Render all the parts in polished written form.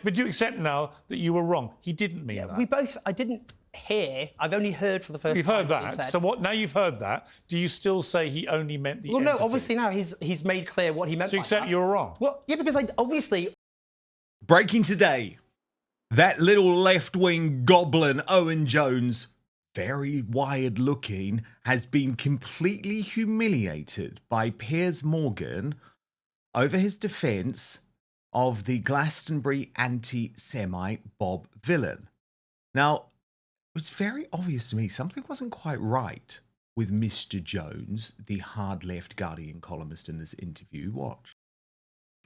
But do you accept now that you were wrong? He didn't mean that. I didn't hear. I've only heard for the first time. You've heard that. So what? Now you've heard that. Do you still say he only meant the entity? Well, no. Obviously now he's made clear what he meant. So you accept you were wrong. Well, yeah, because obviously. Breaking today, that little left-wing goblin Owen Jones, very wired looking, has been completely humiliated by Piers Morgan over his defence of the Glastonbury anti-Semite Bob Vylan. Now, it was very obvious to me something wasn't quite right with Mr. Jones, the hard left Guardian columnist in this interview. Watch.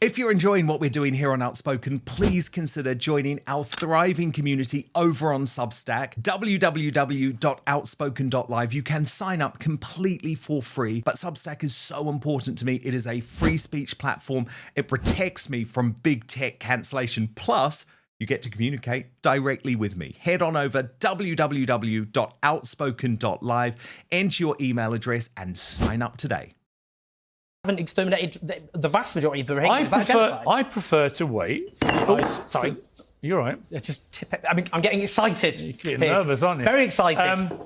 If you're enjoying what we're doing here on Outspoken, please consider joining our thriving community over on Substack, www.outspoken.live. You can sign up completely for free, but Substack is so important to me. It is a free speech platform. It protects me from big tech cancellation. Plus, you get to communicate directly with me. Head on over www.outspoken.live, enter your email address, and sign up today. Haven't exterminated the vast majority of the Rohingya. I prefer to wait. Sorry. You're right. I mean, I'm getting excited. You're getting nervous, aren't you? Very excited.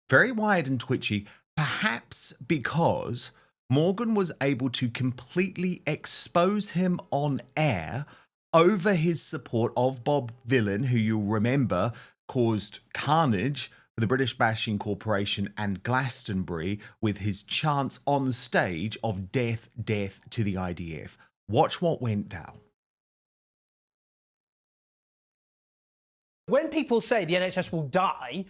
Very wired and twitchy, perhaps because Morgan was able to completely expose him on air over his support of Bob Vylan, who you'll remember caused carnage for the British Bashing Corporation and Glastonbury with his chants on stage of death, death to the IDF. Watch what went down. When people say the NHS will die,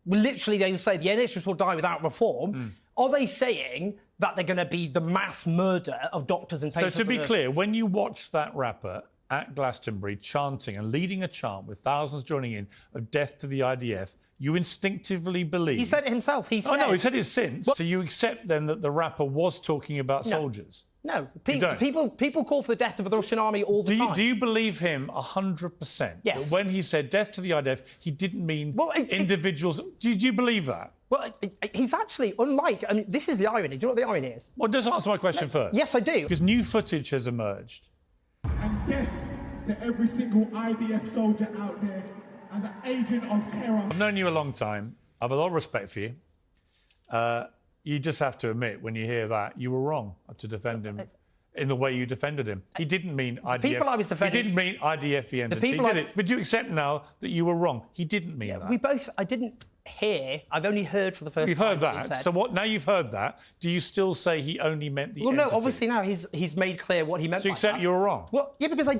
literally they will say the NHS will die without reform, are they saying that they're going to be the mass murder of doctors and patients? So to be clear, when you watched that rapper at Glastonbury chanting and leading a chant with thousands joining in of death to the IDF, you instinctively believe... He said it himself. He said... Oh, no, he said it since. So you accept then that the rapper was talking about soldiers? No. People call for the death of the Russian army all the time. Do you believe him 100%? Yes. That when he said death to the IDF, he didn't mean individuals... Do you believe that? Well, he's actually, unlike... I mean, this is the irony. Do you know what the irony is? Well, just answer my question first. Yes, I do. Because new footage has emerged. And death to every single IDF soldier out there as an agent of terror. I've known you a long time. I have a lot of respect for you. You just have to admit, when you hear that, you were wrong to defend him in the way you defended him. He didn't mean IDF. The people I was defending... He didn't mean IDF, the entity. He did it. But do you accept now that you were wrong? He didn't mean that. I didn't hear. I've only heard for the first time. You've heard that. So what? Now you've heard that. Do you still say he only meant the entity? Well, no. Obviously now he's made clear what he meant. So you accept you were wrong. Well, yeah, because I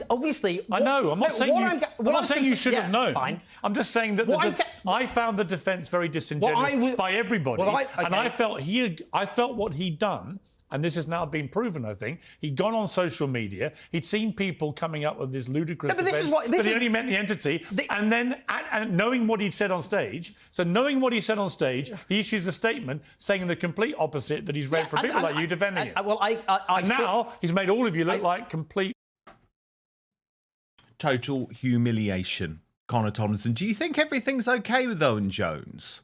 know. I'm not saying you. I'm not saying you should have known. Fine. I'm just saying that I found the defence very disingenuous by everybody, and I felt what he'd done. And this has now been proven, I think. He'd gone on social media. He'd seen people coming up with this ludicrous defence, but he only meant the entity. And then, knowing what he'd said on stage, he issues a statement saying the complete opposite that he's read from people like you defending it. And now he's made all of you look like complete... Total humiliation. Connor Tomlinson, do you think everything's okay with Owen Jones?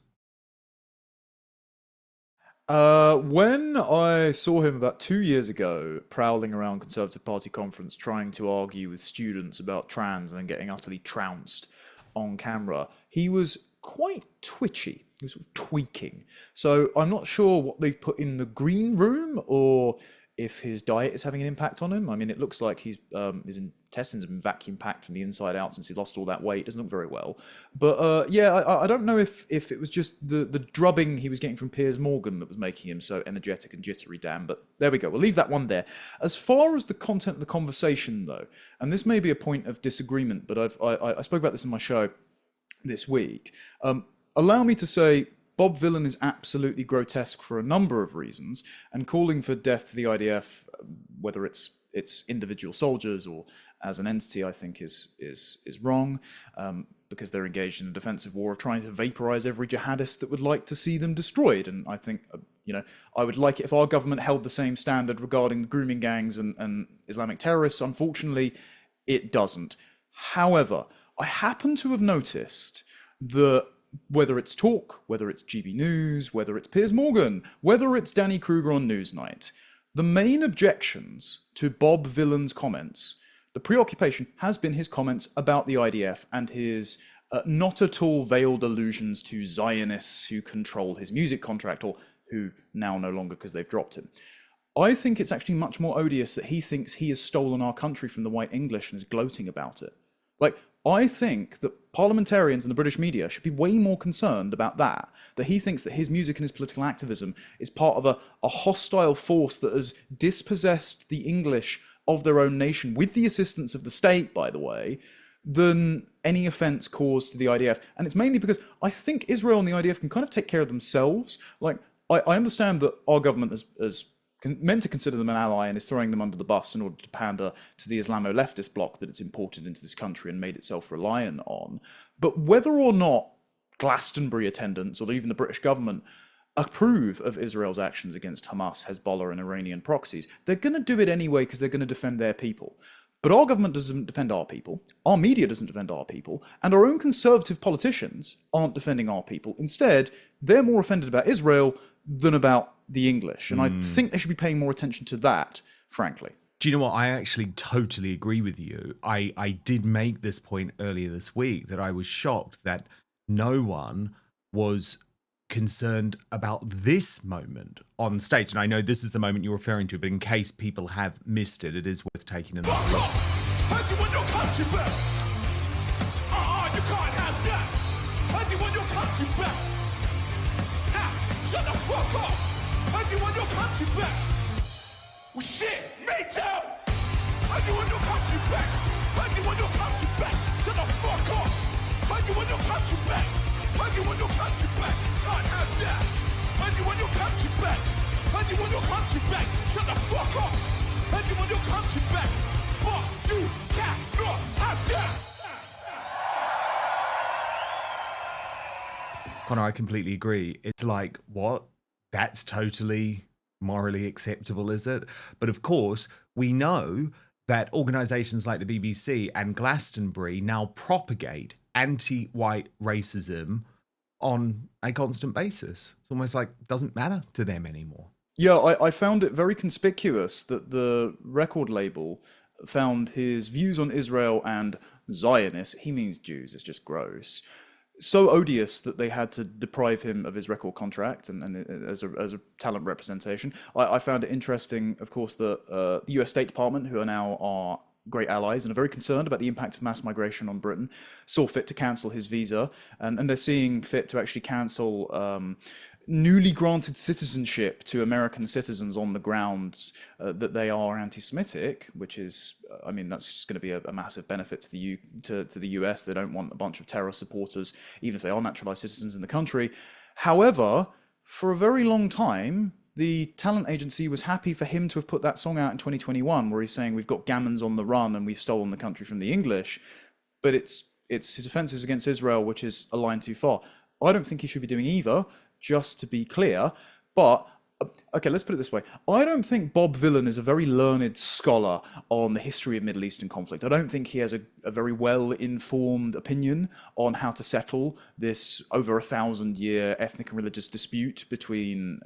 When I saw him about 2 years ago prowling around Conservative Party conference trying to argue with students about trans and then getting utterly trounced on camera, he was quite twitchy. He was sort of tweaking. So I'm not sure what they've put in the green room or if his diet is having an impact on him. I mean, it looks like his intestines have been vacuum packed from the inside out since he lost all that weight. It doesn't look very well. But yeah, I don't know if it was just the drubbing he was getting from Piers Morgan that was making him so energetic and jittery, Dan. But there we go. We'll leave that one there. As far as the content of the conversation, though, and this may be a point of disagreement, but I spoke about this in my show this week. Allow me to say, Bob Vylan is absolutely grotesque for a number of reasons, and calling for death to the IDF, whether it's individual soldiers or as an entity, I think is wrong, because they're engaged in a defensive war of trying to vaporize every jihadist that would like to see them destroyed. And I think, I would like it if our government held the same standard regarding the grooming gangs and Islamic terrorists. Unfortunately, it doesn't. However, I happen to have noticed that whether it's Talk, whether it's GB News, whether it's Piers Morgan, whether it's Danny Kruger on Newsnight, the main objections to Bob Vylan's comments The preoccupation has been his comments about the IDF and his not at all veiled allusions to Zionists who control his music contract, or who now no longer because they've dropped him. I think it's actually much more odious that he thinks he has stolen our country from the white English and is gloating about it. Like, I think that parliamentarians and the British media should be way more concerned about that he thinks that his music and his political activism is part of a hostile force that has dispossessed the English of their own nation, with the assistance of the state, by the way, than any offence caused to the IDF. And it's mainly because I think Israel and the IDF can kind of take care of themselves. Like, I understand that our government is meant to consider them an ally and is throwing them under the bus in order to pander to the Islamo-leftist bloc that it's imported into this country and made itself reliant on. But whether or not Glastonbury attendants or even the British government approve of Israel's actions against Hamas, Hezbollah and Iranian proxies, they're going to do it anyway because they're going to defend their people. But our government doesn't defend our people, our media doesn't defend our people, and our own conservative politicians aren't defending our people. Instead, they're more offended about Israel than about the English. And I think they should be paying more attention to that, frankly. Do you know what? I actually totally agree with you. I did make this point earlier this week that I was shocked that no one was concerned about this moment on stage. And I know this is the moment you're referring to, but in case people have missed it, it is worth taking another look. You want your country back? You can't have that. How do you want your country back? Shut the fuck up. How do you want your country back? Well, shit, me too. How do you want your country back? How do you want your country back? Shut the fuck up. How do you want your country back? How do you want your country back? Can't have that. How do you want your country back? How do you want your country back? Shut the fuck up. How do you want your country back? But you cannot have that. Connor, I completely agree. It's like, what? That's totally morally acceptable, is it? But of course, we know that organisations like the BBC and Glastonbury now propagate anti-white racism on a constant basis. It's almost like it doesn't matter to them anymore. Yeah, I found it very conspicuous that the record label found his views on Israel and Zionists, he means Jews, it's just gross, so odious that they had to deprive him of his record contract and as a talent representation. I found it interesting, of course, that the US State Department, who are now our great allies and are very concerned about the impact of mass migration on Britain, saw fit to cancel his visa, and they're seeing fit to actually cancel newly granted citizenship to American citizens on the grounds that they are anti-Semitic, which is, I mean, that's just going to be a massive benefit to the US. They don't want a bunch of terror supporters, even if they are naturalized citizens in the country. However, for a very long time, the talent agency was happy for him to have put that song out in 2021, where he's saying we've got gammons on the run and we've stolen the country from the English. But it's his offences against Israel, which is a line too far. I don't think he should be doing either, just to be clear. But, okay, let's put it this way. I don't think Bob Villan is a very learned scholar on the history of Middle Eastern conflict. I don't think he has a very well-informed opinion on how to settle this over 1,000-year ethnic and religious dispute between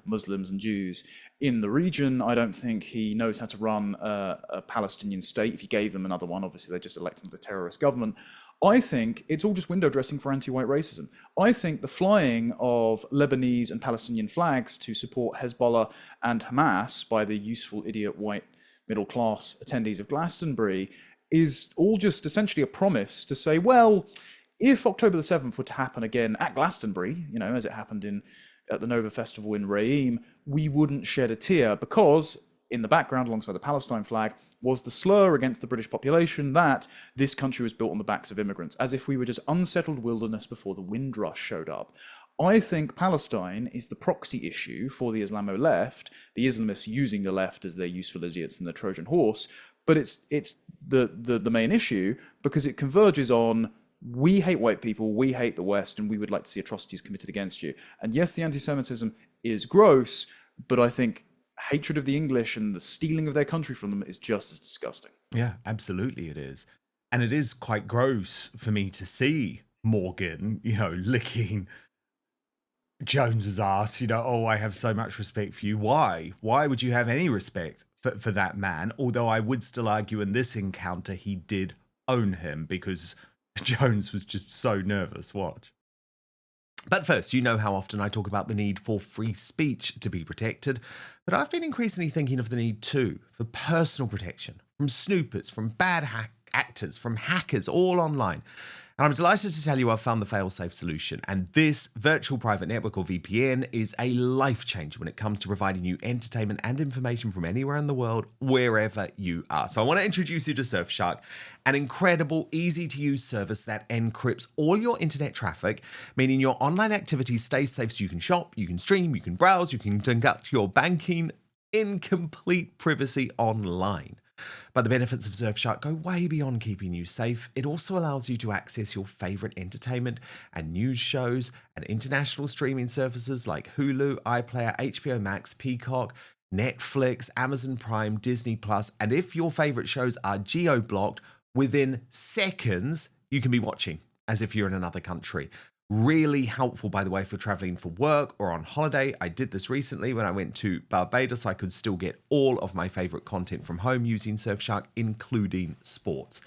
Muslims and Jews in the region. I don't think he knows how to run a Palestinian state. If he gave them another one, obviously they just elect another terrorist government. I think it's all just window dressing for anti-white racism. I think the flying of Lebanese and Palestinian flags to support Hezbollah and Hamas by the useful idiot white middle class attendees of Glastonbury is all just essentially a promise to say, well, if October the 7th were to happen again at Glastonbury, you know, as it happened at the Nova Festival in Reim, we wouldn't shed a tear, because in the background alongside the Palestine flag was the slur against the British population that this country was built on the backs of immigrants, as if we were just unsettled wilderness before the Windrush showed up. I think Palestine is the proxy issue for the Islamo left, the Islamists using the left as their useful idiots and the Trojan horse, but it's the main issue because it converges on we hate white people, we hate the West, and we would like to see atrocities committed against you. And yes, the anti-Semitism is gross, but I think hatred of the English and the stealing of their country from them is just as disgusting. Yeah, absolutely it is. And it is quite gross for me to see Morgan, you know, licking Jones's ass, you know, oh, I have so much respect for you. Why? Why would you have any respect for that man, although I would still argue in this encounter he did own him because Jones was just so nervous. Watch. But first, you know how often I talk about the need for free speech to be protected, but I've been increasingly thinking of the need too for personal protection from snoopers, from bad actors, from hackers, all online. And I'm delighted to tell you I've found the fail-safe solution. And this virtual private network, or VPN, is a life changer when it comes to providing you entertainment and information from anywhere in the world, wherever you are. So I want to introduce you to Surfshark, an incredible, easy-to-use service that encrypts all your internet traffic, meaning your online activity stays safe so you can shop, you can stream, you can browse, you can conduct your banking in complete privacy online. But the benefits of Surfshark go way beyond keeping you safe. It also allows you to access your favorite entertainment and news shows and international streaming services like Hulu, iPlayer, HBO Max, Peacock, Netflix, Amazon Prime, Disney Plus, and if your favorite shows are geo-blocked, within seconds you can be watching as if you're in another country. Really helpful, by the way, for traveling for work or on holiday. I did this recently when I went to Barbados. I could still get all of my favorite content from home using Surfshark, including sports.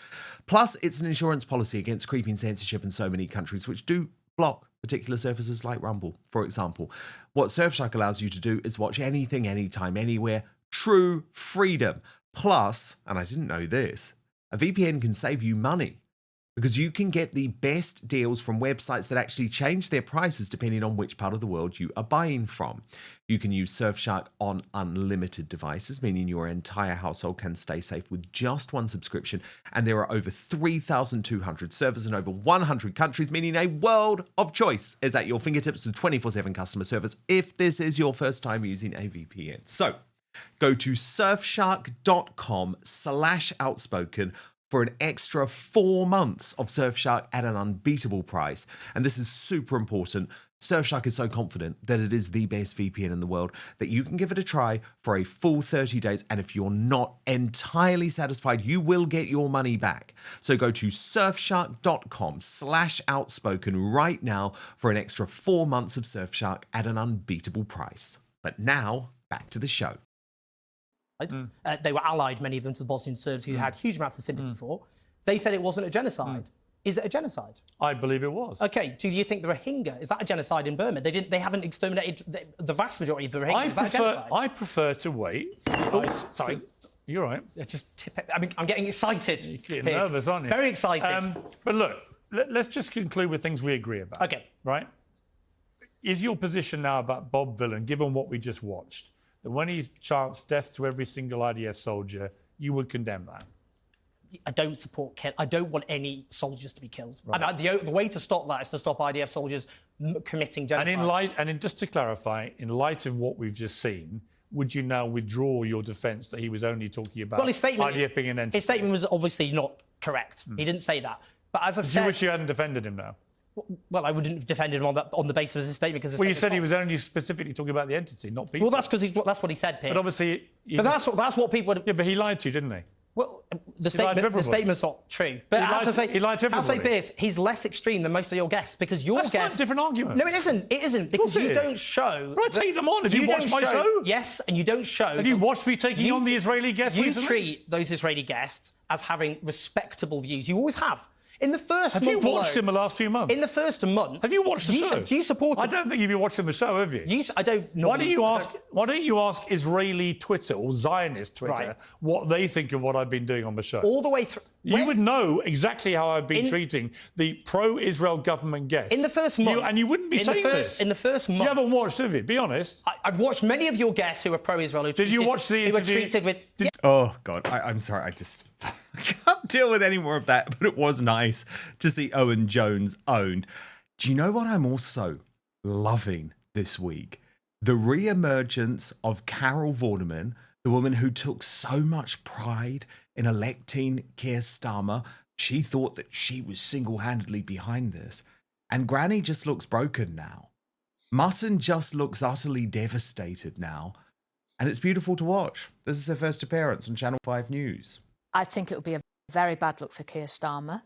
Plus, it's an insurance policy against creeping censorship in so many countries, which do block particular services like Rumble, for example. What Surfshark allows you to do is watch anything, anytime, anywhere. True freedom. Plus, and I didn't know this, a VPN can save you money, because you can get the best deals from websites that actually change their prices depending on which part of the world you are buying from. You can use Surfshark on unlimited devices, meaning your entire household can stay safe with just one subscription. And there are over 3,200 servers in over 100 countries, meaning a world of choice is at your fingertips with 24/7 customer service if this is your first time using a VPN. So go to surfshark.com/outspoken for an extra 4 months of Surfshark at an unbeatable price. And this is super important. Surfshark is so confident that it is the best VPN in the world that you can give it a try for a full 30 days. And if you're not entirely satisfied, you will get your money back. So go to surfshark.com/outspoken right now for an extra 4 months of Surfshark at an unbeatable price. But now, back to the show. They were allied, many of them, to the Bosnian Serbs, who had huge amounts of sympathy for. They said it wasn't a genocide. Is it a genocide? I believe it was. Okay, do you think the Rohingya, is that a genocide in Burma? They haven't exterminated the vast majority of the Rohingya. Is that a genocide? I prefer to wait. Sorry. You're right. I'm getting excited. You're getting nervous, aren't you? Very excited. But look, let's just conclude with things we agree about. Okay. Right? Is your position now about Bob Villan, given what we just watched, that when he's chanced death to every single IDF soldier, you would condemn that? I don't support I don't want any soldiers to be killed. Right. And the way to stop that is to stop IDF soldiers committing genocide. And just to clarify, in light of what we've just seen, would you now withdraw your defence that he was only talking about IDF being an entity? His statement was obviously not correct. He didn't say that. But as I've said, you wish you hadn't defended him now? Well, I wouldn't have defended him on the basis of his statement. Because you said he was only specifically talking about the entity, not people. Well, that's because that's what he said, Piers. But obviously... that's what people... Yeah, but he lied to you, didn't he? Well, the statement's not true. But he lied to everybody. I'll say, Piers, he's less extreme than most of your guests because your guests... That's a different argument. No, it isn't. It isn't because you don't show... But I take them on. Have you watched my show? Yes, and you don't show... Have you watched me taking on the Israeli guests recently? You treat those Israeli guests as having respectable views. You always have. In the first month, have you watched him the last few months? In the first month, have you watched the show? Do you support him? I don't think you've been watching the show, have you? I don't. Why don't you ask Israeli Twitter or Zionist Twitter what they think of what I've been doing on the show? All the way through. You would know exactly how I've been treating the pro-Israel government guests. In the first month, and you wouldn't be saying this. In the first month, you haven't watched, have you? Be honest. I've watched many of your guests who are pro-Israel. Did you watch the interview? Who were treated with. Oh God, I'm sorry. I can't deal with any more of that. But it was nice to see Owen Jones owned. Do you know what I'm also loving this week? The re-emergence of Carol Vorderman, the woman who took so much pride in electing Keir Starmer. She thought that she was single-handedly behind this. And Granny just looks broken now. Mutton just looks utterly devastated now. And it's beautiful to watch. This is her first appearance on Channel 5 News. I think it would be a very bad look for Keir Starmer.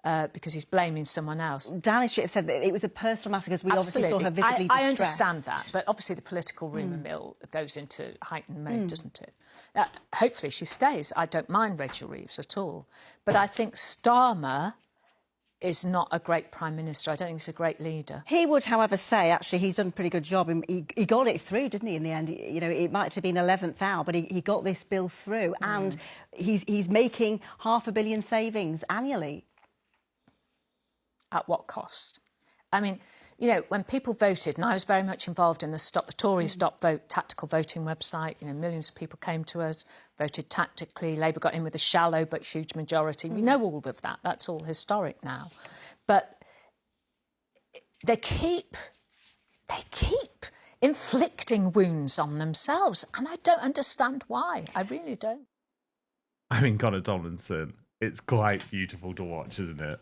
because he's blaming someone else. Danny Street have said that it was a personal matter because we obviously saw her visibly distressed. I understand that, but obviously the political rumour mill goes into heightened mode, doesn't it? Hopefully she stays. I don't mind Rachel Reeves at all. But I think Starmer is not a great Prime Minister. I don't think he's a great leader. He would, however, say, actually, he's done a pretty good job. He got it through, didn't he, in the end? You know, it might have been 11th hour, but he got this bill through, and he's making £500 million savings annually. At what cost? I mean, you know, when people voted, and I was very much involved in the Stop the Tories, Stop Vote tactical voting website, you know, millions of people came to us, voted tactically. Labour got in with a shallow but huge majority. We know all of that. That's all historic now. But they keep inflicting wounds on themselves, and I don't understand why. I really don't. I mean, Connor Tomlinson, it's quite beautiful to watch, isn't it?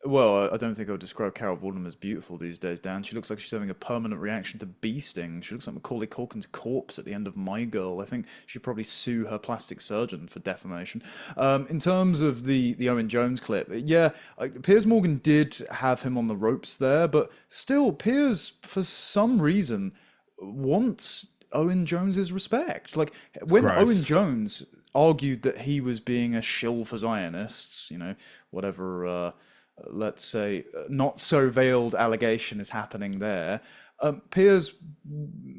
Well, I don't think I would describe Carol Vorderman as beautiful these days, Dan. She looks like she's having a permanent reaction to bee sting. She looks like Macaulay Culkin's corpse at the end of My Girl. I think she'd probably sue her plastic surgeon for defamation. In terms of the Owen Jones clip, yeah, Piers Morgan did have him on the ropes there, but still, Piers, for some reason, wants Owen Jones's respect. Like, when Owen Jones argued that he was being a shill for Zionists, you know, whatever... let's say, not so veiled allegation is happening there. Piers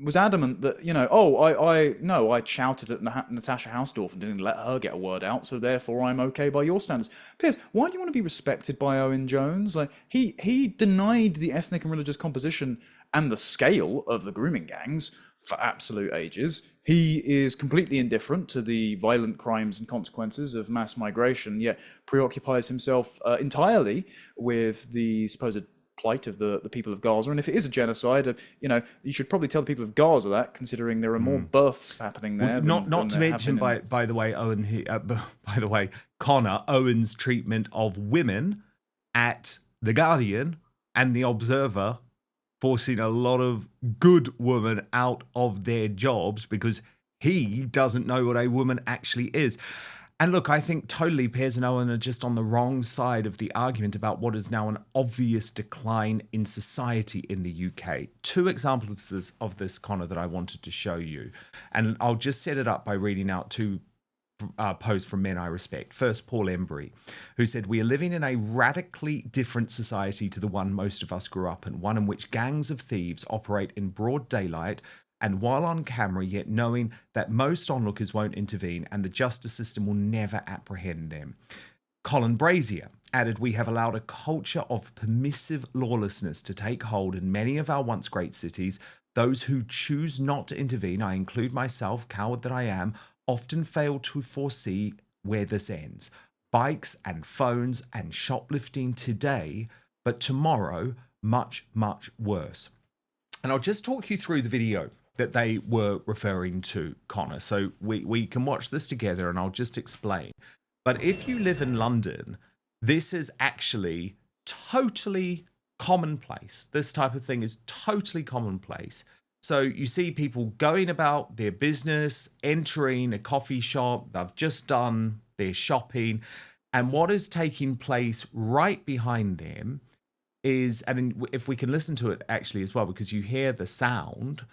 was adamant that, you know, I shouted at Natasha Hausdorff and didn't let her get a word out, so therefore I'm okay by your standards. Piers, why do you want to be respected by Owen Jones? Like, he denied the ethnic and religious composition and the scale of the grooming gangs for absolute ages. He is completely indifferent to the violent crimes and consequences of mass migration, yet preoccupies himself entirely with the supposed plight of the people of Gaza. And if it is a genocide, you know, you should probably tell the people of Gaza that, considering there are more births happening there. Well, not to mention, by the way, by the way, Connor, Owen's treatment of women at The Guardian and The Observer, forcing a lot of good women out of their jobs because he doesn't know what a woman actually is. And look, I think totally Piers and Owen are just on the wrong side of the argument about what is now an obvious decline in society in the UK. Two examples of this, Connor, that I wanted to show you. And I'll just set it up by reading out two posts from men I respect. First, Paul Embry, who said, "We are living in a radically different society to the one most of us grew up in, one in which gangs of thieves operate in broad daylight and while on camera, yet knowing that most onlookers won't intervene and the justice system will never apprehend them." Colin Brazier added, "We have allowed a culture of permissive lawlessness to take hold in many of our once great cities. Those who choose not to intervene, I include myself, coward that I am, often fail to foresee where this ends. Bikes and phones and shoplifting today, but tomorrow, much, much worse." And I'll just talk you through the video that they were referring to, Connor. So we can watch this together and I'll just explain. But if you live in London, this is actually totally commonplace. This type of thing is totally commonplace. So you see people going about their business, entering a coffee shop, they've just done their shopping, and what is taking place right behind them is, I mean, if we can listen to it actually as well, because you hear the sound,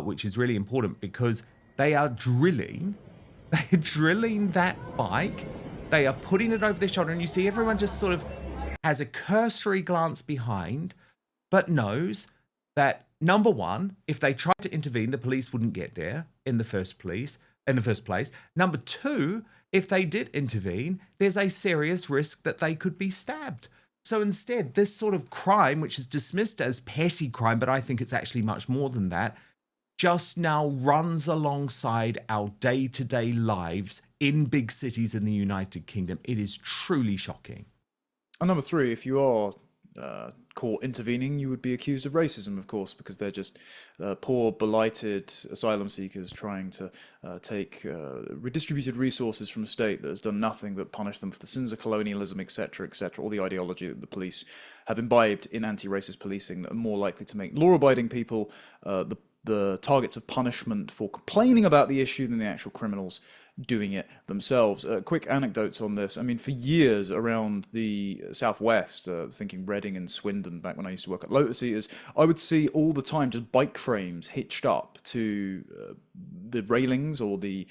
which is really important, because they are drilling that bike, they are putting it over their shoulder, and you see everyone just sort of has a cursory glance behind, but knows that, number one, if they tried to intervene, the police wouldn't get there in the first place. Number two, if they did intervene, there's a serious risk that they could be stabbed. So instead, this sort of crime, which is dismissed as petty crime, but I think it's actually much more than that, just now runs alongside our day-to-day lives in big cities in the United Kingdom. It is truly shocking. And number three, if you are caught intervening, you would be accused of racism, of course, because they're just poor, blighted asylum seekers trying to take redistributed resources from a state that has done nothing but punish them for the sins of colonialism, etc., all the ideology that the police have imbibed in anti-racist policing that are more likely to make law-abiding people the targets of punishment for complaining about the issue than the actual criminals doing it themselves. Quick anecdotes on this. I mean, for years around the southwest, thinking Reading and Swindon, back when I used to work at Lotus Eaters, I would see all the time just bike frames hitched up to the railings or the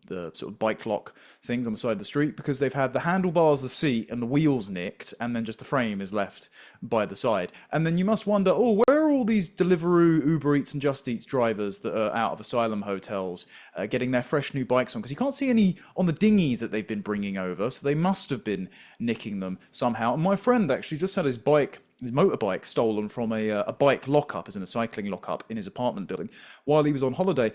sort of bike lock things on the side of the street, because they've had the handlebars, the seat, and the wheels nicked, and then just the frame is left by the side. And then you must wonder, where are all these Deliveroo, Uber Eats, and Just Eats drivers that are out of asylum hotels getting their fresh new bikes on? Because you can't see any on the dinghies that they've been bringing over, so they must have been nicking them somehow. And my friend actually just had his motorbike stolen from a bike lockup, as in a cycling lockup, in his apartment building while he was on holiday.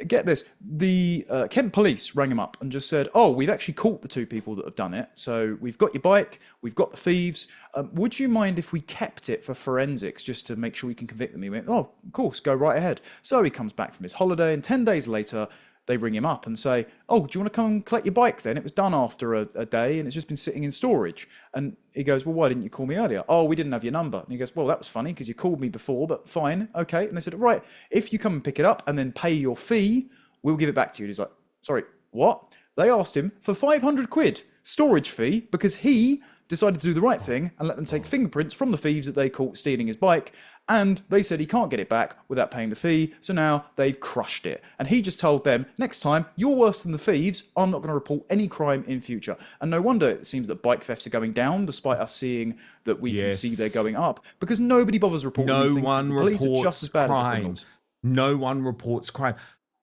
Get this, the Kent police rang him up and just said, we've actually caught the two people that have done it, so we've got your bike, we've got the thieves, would you mind if we kept it for forensics just to make sure we can convict them? He went, of course, go right ahead. So he comes back from his holiday, and 10 days later they ring him up and say, do you want to come and collect your bike then? It was done after a day and it's just been sitting in storage. And he goes, well, why didn't you call me earlier? We didn't have your number. And he goes, well, that was funny because you called me before, but fine, okay. And they said, right, if you come and pick it up and then pay your fee, we'll give it back to you. And he's like, sorry, what? They asked him for 500 quid storage fee because he decided to do the right thing and let them take fingerprints from the thieves that they caught stealing his bike. And they said he can't get it back without paying the fee, so now they've crushed it. And he just told them, next time, you're worse than the thieves, I'm not going to report any crime in future. And no wonder it seems that bike thefts are going down, despite us seeing that we can see they're going up, because nobody bothers reporting these things, because the police are just as bad as the criminals. No one reports crime.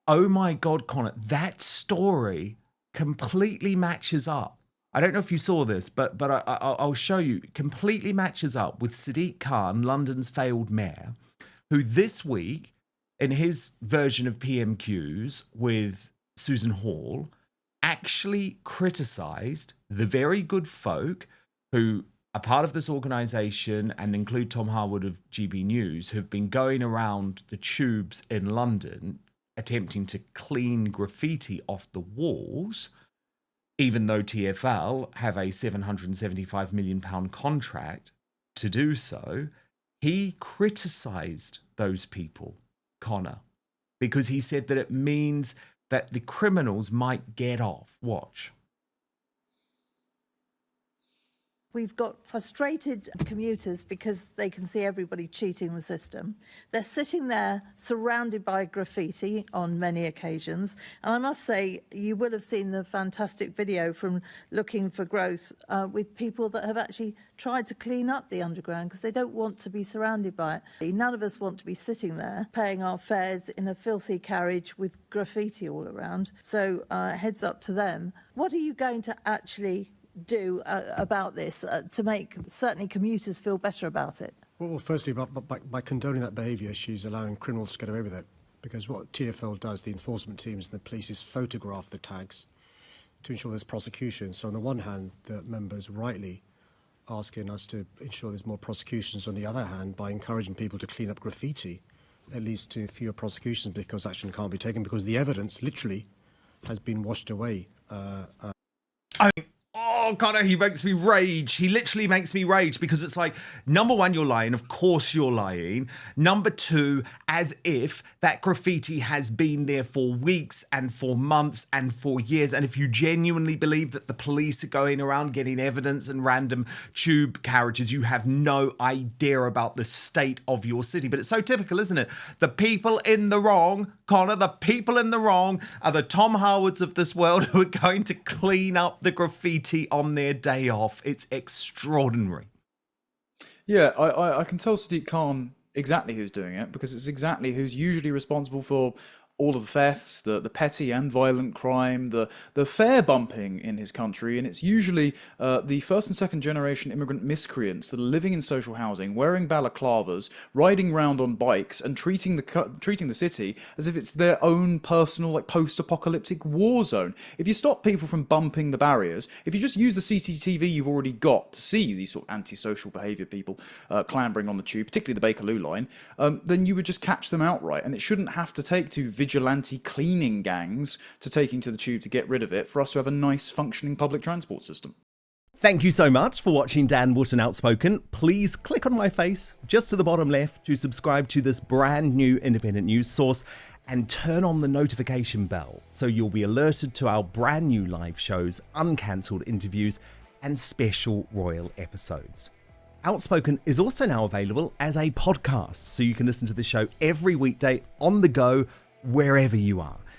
Oh my God, Connor, that story completely matches up. I don't know if you saw this, but I'll show you. Completely matches up with Sadiq Khan, London's failed mayor, who this week, in his version of PMQs with Susan Hall, actually criticised the very good folk who are part of this organisation and include Tom Harwood of GB News, who've been going around the tubes in London attempting to clean graffiti off the walls, even though TfL have a £775 million contract to do so. He criticised those people, Connor, because he said that it means that the criminals might get off. Watch. We've got frustrated commuters because they can see everybody cheating the system. They're sitting there surrounded by graffiti on many occasions. And I must say, you will have seen the fantastic video from Looking for Growth with people that have actually tried to clean up the underground because they don't want to be surrounded by it. None of us want to be sitting there paying our fares in a filthy carriage with graffiti all around. So heads up to them. What are you going to actually do about this to make certainly commuters feel better about it? Well, firstly, by condoning that behaviour, she's allowing criminals to get away with it. Because what TfL does, the enforcement teams and the police, is photograph the tags to ensure there's prosecution. So on the one hand, the members rightly asking us to ensure there's more prosecutions. On the other hand, by encouraging people to clean up graffiti, it leads to fewer prosecutions because action can't be taken because the evidence literally has been washed away. Oh, Connor, he makes me rage. He literally makes me rage because it's like, number one, you're lying. Of course you're lying. Number two, as if that graffiti has been there for weeks and for months and for years. And if you genuinely believe that the police are going around getting evidence in random tube carriages, you have no idea about the state of your city. But it's so typical, isn't it? The people in the wrong, Connor, the people in the wrong are the Tom Harwoods of this world who are going to clean up the graffiti on their day off. It's extraordinary. Yeah, I can tell Sadiq Khan exactly who's doing it, because it's exactly who's usually responsible for all of the thefts, the petty and violent crime, the fare bumping in his country, and it's usually the first and second generation immigrant miscreants that are living in social housing, wearing balaclavas, riding around on bikes, and treating the city as if it's their own personal, like, post-apocalyptic war zone. If you stop people from bumping the barriers, if you just use the CCTV you've already got to see these sort of antisocial behaviour people clambering on the tube, particularly the Bakerloo line, then you would just catch them outright, and it shouldn't have to take to vigilante cleaning gangs to taking to the tube to get rid of it for us to have a nice functioning public transport system. Thank you so much for watching Dan Wootton Outspoken. Please click on my face just to the bottom left to subscribe to this brand new independent news source. and turn on the notification bell so you'll be alerted to our brand new live shows, uncancelled interviews, and special royal episodes. Outspoken is also now available as a podcast, so you can listen to the show every weekday on the go, wherever you are.